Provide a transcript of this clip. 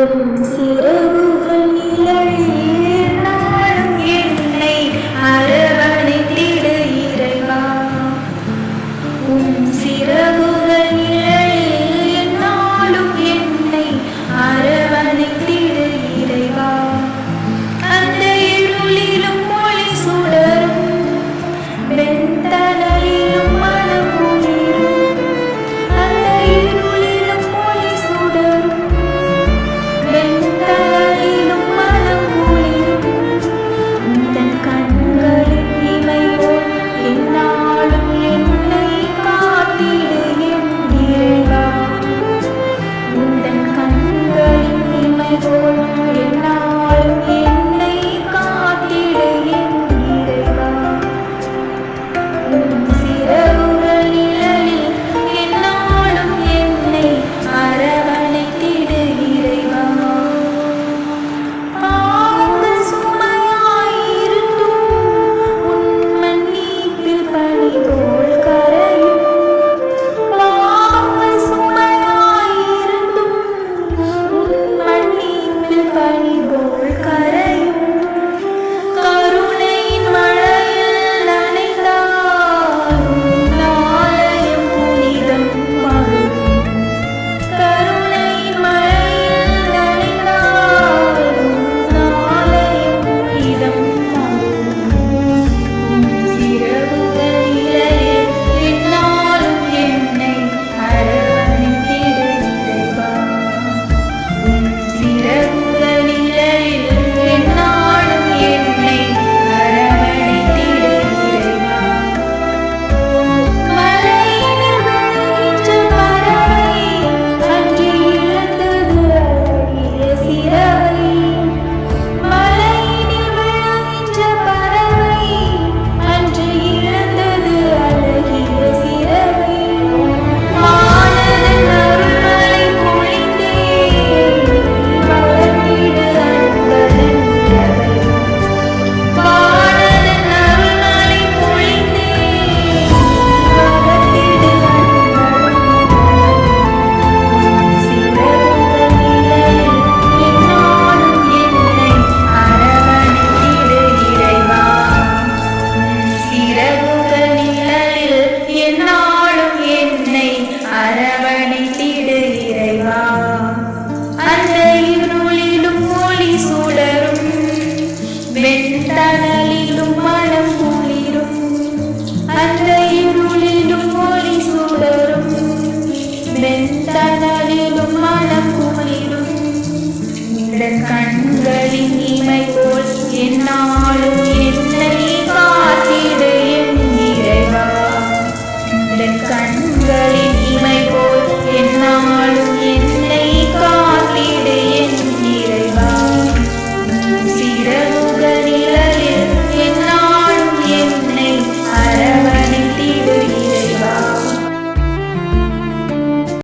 உன் சிறகுகள் நிழலில் நாளும் என்னை அரவணைத்திடு இறைவா. உன் சிறகுகள் நிழலில் நாளும் என்னை அரவணைத்திடு இறைவா. அந்த இருளிலும் ஒளி சுடரும் வெண்தணலிலும் மனம் குளிரும். அந்த இருளிலும் ஒளி சுடரும் வெண்தணலிலும் மனம் குளிரும். உந்தன் கண்களின் இமை போல் எந்நாளும் என்னை காத்திடு என் இறைவா. உந்தன் கண்களின் இமை போல் எந்நாளும் என்னை காத்திடு என் இறைவா. உன் சிறகுகள் நிழலில் எந்நாளும் என்னை அரவணைத்திடு இறைவா. பாவங்கள் சுமையாயிருந்தும் உன் மன்னிப்பில் பனி போல் கரையும். பாவங்கள் சுமையாயிருந்தும் உன் மன்னிப்பில் பனி போல் கரையும். கருணையின் மழையில் நனைந்தாலும் நாளையும் புனிதம் மறும். கருணையின் மழையில் நனைந்தாலும் நாளையும் புனிதம் மறும். உன் சிறகுகள் நிழலில் எந்நாளும் என்னை அரவணைத்திடு இறைவா. உன் சிறகுகள் நிழலில் எந்நாளும் என்னை அரவணைத்திடு இறைவா. மலையினில் விழுகின்ற பறவை அன்று இழந்தது அழகிய சிறகை. மலையினில் விழுகின்ற பறவை அன்று இழந்தது அழகிய சிறகை. வானதன் அருள்மழை பொழிந்தே வளர்த்திடு அன்பதன் பிரபை. வானதன் அருள்மழை பொழிந்தே வளர்த்திடு அன்பதன் பிரபை. சிறகுகள் நிழலில் எந்நாளும் என்னை அரவணைத்திடு இறைவா. சிறகுகள் நிழலில் எந்நாளும் என்னை அரவணைத்திடு இறைவா. அந்த இருளிலும் ஒளி சுடரும் வெண்தணலிலும் மனம் குளிரும். அந்த இருளிலும் ஒளி சுடரும் வெண்தணலிலும் மனம் குளிரும். உந்தன் கண்களின் இமை போல் எந்நாளும் என்னை